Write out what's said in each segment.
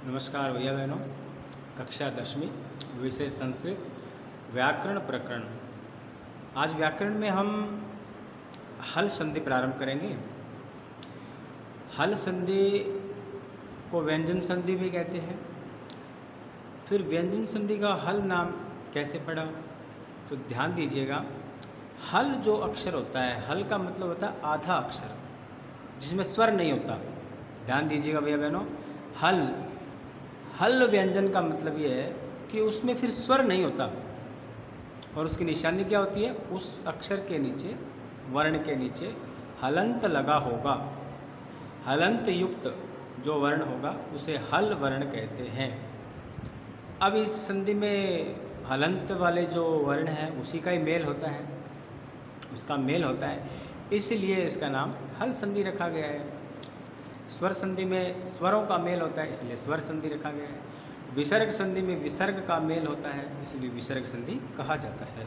नमस्कार भैया बहनों। कक्षा 10वीं विषय संस्कृत व्याकरण प्रकरण। आज व्याकरण में हम हल संधि प्रारंभ करेंगे। हल संधि को व्यंजन संधि भी कहते हैं। फिर व्यंजन संधि का हल नाम कैसे पड़ा, तो ध्यान दीजिएगा। हल जो अक्षर होता है, हल का मतलब होता है आधा अक्षर जिसमें स्वर नहीं होता। ध्यान दीजिएगा भैया बहनों, हल व्यंजन का मतलब ये है कि उसमें फिर स्वर नहीं होता और उसकी निशानी क्या होती है, उस अक्षर के नीचे, वर्ण के नीचे हलंत लगा होगा। हलंत युक्त जो वर्ण होगा उसे हल वर्ण कहते हैं। अब इस संधि में हलंत वाले जो वर्ण हैं उसी का ही मेल होता है, उसका मेल होता है, इसलिए इसका नाम हल संधि रखा गया है। स्वर संधि में स्वरों का मेल होता है, इसलिए स्वर संधि रखा गया है। विसर्ग संधि में विसर्ग का मेल होता है, इसलिए विसर्ग संधि कहा जाता है।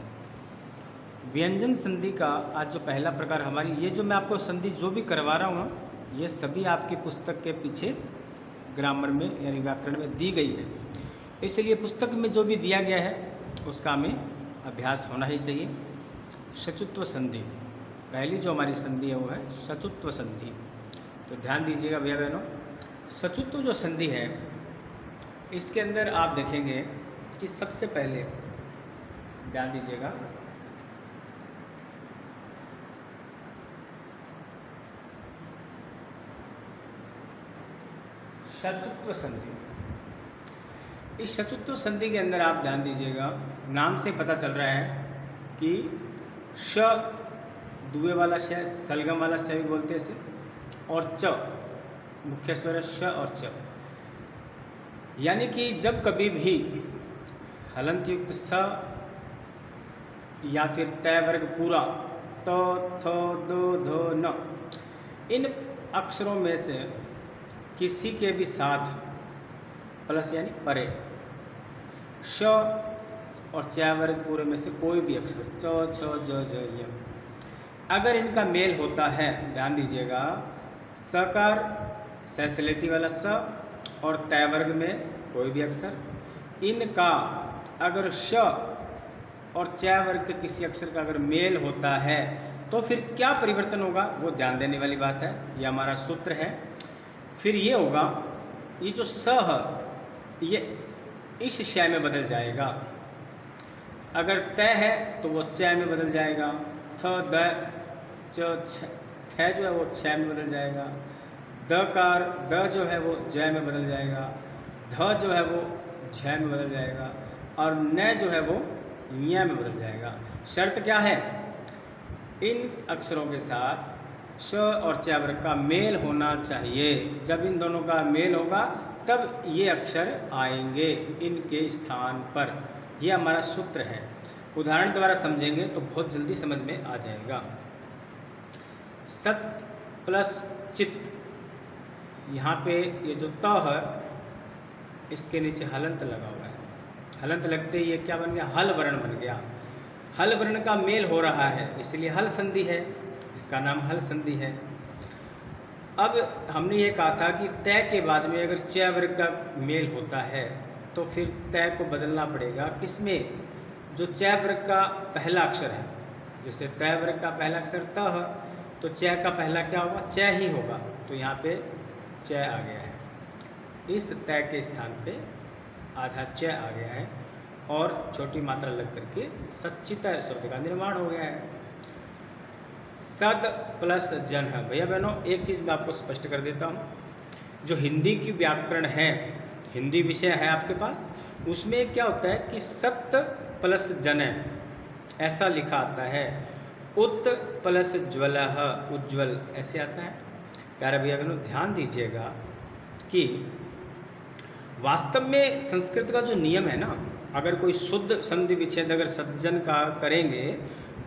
व्यंजन संधि का आज जो पहला प्रकार हमारी, ये जो मैं आपको संधि जो भी करवा रहा हूँ, ये सभी आपकी पुस्तक के पीछे ग्रामर में यानी व्याकरण में दी गई है, इसलिए पुस्तक में जो भी दिया गया है उसका हमें अभ्यास होना ही चाहिए। शचुत्व संधि, पहली जो हमारी संधि है वो है शचुत्व संधि। तो ध्यान दीजिएगा भैया बहनों, शचुत्व जो संधि है इसके अंदर आप देखेंगे कि सबसे पहले ध्यान दीजिएगा, शचुत्व संधि। इस शचुत्व संधि के अंदर आप ध्यान दीजिएगा, नाम से पता चल रहा है कि श दुए वाला श, सलगम वाला श भी बोलते हैं इसे, और च मुख्य स्वर है श और च, यानी कि जब कभी भी हलंत युक्त स या फिर तय वर्ग पूरा तो थो दो धो न, इन अक्षरों में से किसी के भी साथ प्लस यानी परे श और च वर्ग पूरे में से कोई भी अक्षर च छ ज ज य, अगर इनका मेल होता है, ध्यान दीजिएगा, सकार सैसलेटी वाला स और तय वर्ग में कोई भी अक्षर, इनका अगर श और च वर्ग के किसी अक्षर का अगर मेल होता है तो फिर क्या परिवर्तन होगा, वो ध्यान देने वाली बात है। ये हमारा सूत्र है। फिर ये होगा, ये जो स है ये इस श में बदल जाएगा, अगर तय है तो वो च में बदल जाएगा, थ द च थ जो है वो छ में बदल जाएगा, दकार द जो है वो ज में बदल जाएगा, ध जो है वो झ में बदल जाएगा, और न जो है वो य में बदल जाएगा। शर्त क्या है, इन अक्षरों के साथ श और च वर्ग का मेल होना चाहिए। जब इन दोनों का मेल होगा तब ये अक्षर आएंगे इनके स्थान पर। यह हमारा सूत्र है। उदाहरण द्वारा समझेंगे तो बहुत जल्दी समझ में आ जाएगा। सत प्लस चित, यहाँ पे ये जो त है इसके नीचे हलंत लगा हुआ है, हलंत लगते ही ये क्या बन गया, हल वर्ण बन गया। हल वर्ण का मेल हो रहा है इसलिए हल संधि है, इसका नाम हल संधि है। अब हमने ये कहा था कि तय के बाद में अगर च वर्ग का मेल होता है तो फिर तय को बदलना पड़ेगा किसमें, जो च वर्ग का पहला अक्षर है। जैसे तय वर्ग का पहला अक्षर त है तो च का पहला क्या होगा, च ही होगा, तो यहाँ पे च आ गया है। इस तय के स्थान पे आधा च आ गया है और छोटी मात्रा लग करके सच्चित शब्द का निर्माण हो गया है। सद प्लस जन है। भैया बहनों, एक चीज़ मैं आपको स्पष्ट कर देता हूँ, जो हिंदी की व्याकरण है, हिंदी विषय है आपके पास, उसमें क्या होता है कि सत प्लस जन ऐसा लिखा आता है, उत प्लस ज्वल उज्ज्वल ऐसे आता है। प्यारे भैया बहनों, ध्यान दीजिएगा कि वास्तव में संस्कृत का जो नियम है ना, अगर कोई शुद्ध संधि विच्छेद अगर सज्जन का करेंगे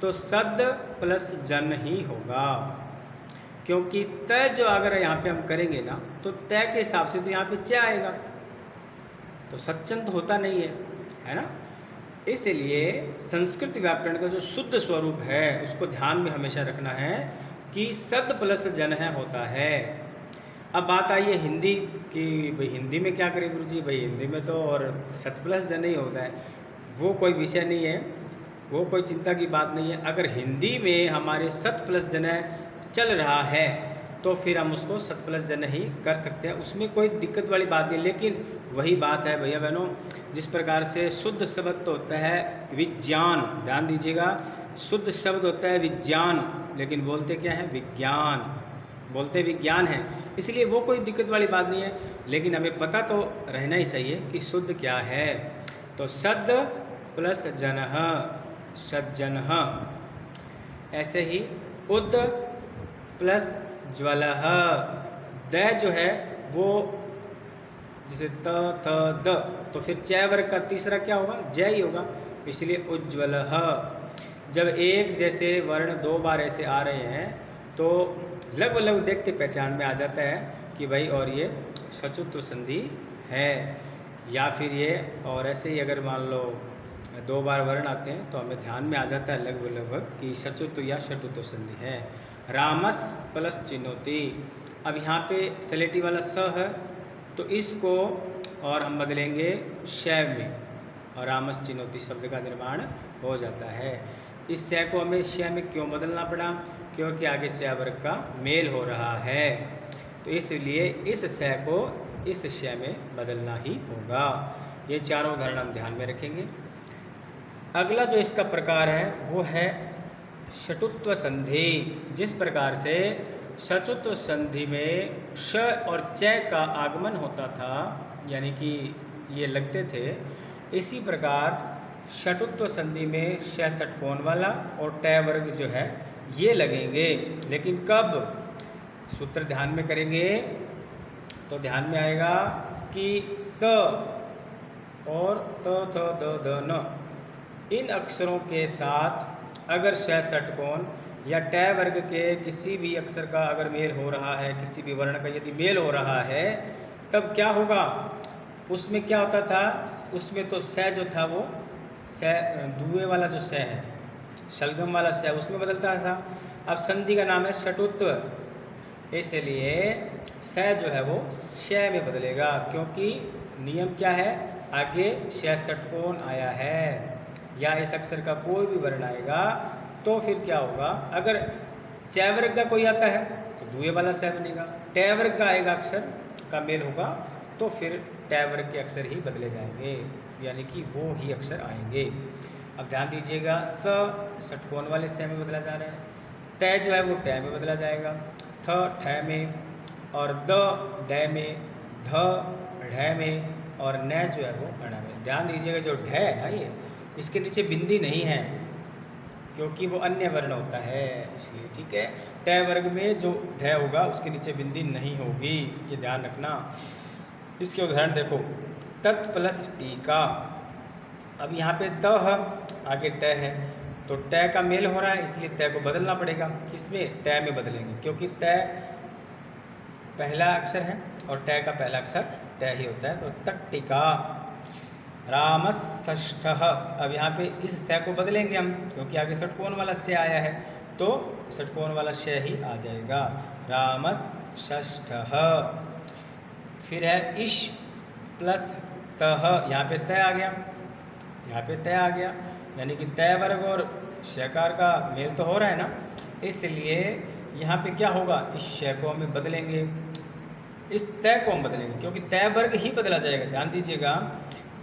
तो सद प्लस जन ही होगा, क्योंकि तय जो अगर यहाँ पे हम करेंगे ना तो तय के हिसाब से तो यहाँ पे च आएगा, तो सच्चन तो होता नहीं है ना। इसलिए संस्कृत व्याकरण का जो शुद्ध स्वरूप है उसको ध्यान में हमेशा रखना है कि सद प्लस जन है होता है। अब बात आई है हिंदी की, भाई हिंदी में क्या करें गुरुजी, भाई हिंदी में तो और शत प्लस जन ही होता है, वो कोई विषय नहीं है, वो कोई चिंता की बात नहीं है। अगर हिंदी में हमारे शत प्लस जन चल रहा है तो फिर हम उसको शत प्लस जन ही कर सकते हैं, उसमें कोई दिक्कत वाली बात नहीं। लेकिन वही बात है भैया बहनों, जिस प्रकार से शुद्ध शब्द तो होता है विज्ञान, ध्यान दीजिएगा, शुद्ध शब्द होता है विज्ञान, लेकिन बोलते क्या है, विज्ञान, बोलते विज्ञान है, इसलिए वो कोई दिक्कत वाली बात नहीं है। लेकिन हमें पता तो रहना ही चाहिए कि शुद्ध क्या है। तो सद प्लस जनः, सज्जनः। ऐसे ही उद प्लस ज्वलः, द जो है वो जैसे त थ द, तो फिर च वर्ग का तीसरा क्या होगा, ज ही होगा, इसलिए उज्ज्वलः। जब एक जैसे वर्ण दो बार ऐसे आ रहे हैं तो लगभग लगभग देखते पहचान में आ जाता है कि भाई और ये सचुत्व संधि है, या फिर ये, और ऐसे ही अगर मान लो दो बार वर्ण आते हैं तो हमें ध्यान में आ जाता है लगभग लगभग कि सचुत्व या षटुत्व संधि है। रामस प्लस चिनोति, अब यहाँ पे सलेटी वाला स है तो इसको और हम बदलेंगे शैव में, और रामस चिनोति शब्द का निर्माण हो जाता है। इस स को हमें श में क्यों बदलना पड़ा, क्योंकि आगे च वर्ग का मेल हो रहा है, तो इसलिए इस स को इस श में बदलना ही होगा। ये चारों उदाहरण हम ध्यान में रखेंगे। अगला जो इसका प्रकार है वो है षटुत्व संधि। जिस प्रकार से सचुत्व संधि में श और च का आगमन होता था, यानी कि ये लगते थे, इसी प्रकार षटुत्व संधि में श षटकोण वाला और ट वर्ग जो है ये लगेंगे। लेकिन कब, सूत्र ध्यान में करेंगे तो ध्यान में आएगा कि स और त थ द ध न, इन अक्षरों के साथ अगर श षटकोण या ट वर्ग के किसी भी अक्षर का अगर मेल हो रहा है, किसी भी वर्ण का यदि मेल हो रहा है, तब क्या होगा, उसमें क्या होता था, उसमें तो स जो था वो स दुए वाला जो स है, शलगम वाला स, उसमें बदलता था। अब संधि का नाम है षटुत्व, इसलिए स जो है वो श में बदलेगा, क्योंकि नियम क्या है, आगे श षटकोण आया है या इस अक्षर का कोई भी वर्ण आएगा तो फिर क्या होगा, अगर च वर्ग का कोई आता है तो दुए वाला स बनेगा, ट वर्ग का आएगा अक्षर का मेल होगा तो फिर ट वर्ग के अक्षर ही बदले जाएंगे, यानी कि वो ही अक्षर आएंगे। अब ध्यान दीजिएगा, स षटकोण वाले स में बदला जा रहा है, त जो है वो ट में बदला जाएगा, थ ठ में, और द ड में, ध ढ में, और न जो है वो अण में। ध्यान दीजिएगा जो ढ है ना, ये इसके नीचे बिंदी नहीं है क्योंकि वो अन्य वर्ण होता है, इसलिए ठीक है। ट वर्ग में जो ढ होगा उसके नीचे बिंदी नहीं होगी, ये ध्यान रखना। इसके उदाहरण देखो, तत् प्लस टीका। अब यहाँ पे त है, आगे ट है, तो ट का मेल हो रहा है इसलिए त को बदलना पड़ेगा, किसमें, ट में बदलेंगे, क्योंकि त पहला अक्षर है और ट का पहला अक्षर ट ही होता है। तो तट्टिका। रामषष्ठः, अब यहाँ पे इस स को बदलेंगे हम, क्योंकि आगे षटकोण वाला स आया है तो षटकोण वाला श ही आ जाएगा, रामषष्ठः। फिर है इश प्लस तः, यहाँ पे त आ गया, यहाँ पे त आ गया, यानी कि त वर्ग और शकार का मेल तो हो रहा है ना, इसलिए यहाँ पे क्या होगा, इस श को हम बदलेंगे, इस त को हम बदलेंगे, क्योंकि त वर्ग ही बदला जाएगा। ध्यान दीजिएगा,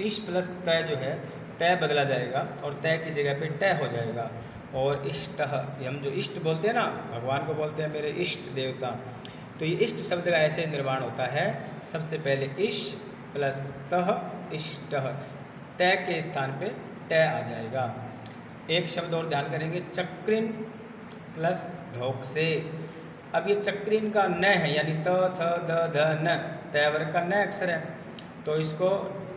इश प्लस त जो है त बदला जाएगा और त की जगह पे ट हो जाएगा। और इष्टः, हम जो इष्ट बोलते हैं ना, भगवान को बोलते हैं मेरे इष्ट देवता, तो ये इष्ट शब्द का ऐसे निर्माण होता है, सबसे पहले इश प्लस तः इष्टः, त के स्थान पे ट आ जाएगा। एक शब्द और ध्यान करेंगे, चक्रिन प्लस ढोक से। अब ये चक्रिन का न है, यानी त थ द ध न, त वर्ग का न अक्षर है, तो इसको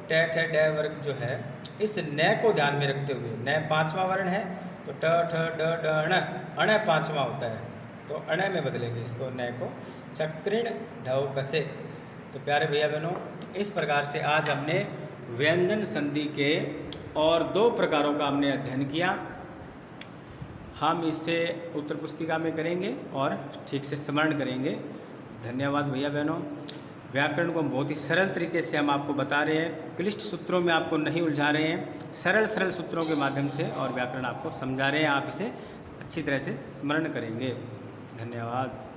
ट ठ ड वर्ग जो है, इस न को ध्यान में रखते हुए, न पांचवा वर्ण है तो ट ठ ड ड अण, अण पांचवा होता है तो अण में बदलेंगे इसको, न को, चक्रिण ढौक से। तो प्यारे भैया बहनों, इस प्रकार से आज हमने व्यंजन संधि के और दो प्रकारों का हमने अध्ययन किया। हम इसे उत्तर पुस्तिका में करेंगे और ठीक से स्मरण करेंगे। धन्यवाद भैया बहनों। व्याकरण को हम बहुत ही सरल तरीके से हम आपको बता रहे हैं, क्लिष्ट सूत्रों में आपको नहीं उलझा रहे हैं, सरल सरल सूत्रों के माध्यम से और व्याकरण आपको समझा रहे हैं। आप इसे अच्छी तरह से स्मरण करेंगे। धन्यवाद।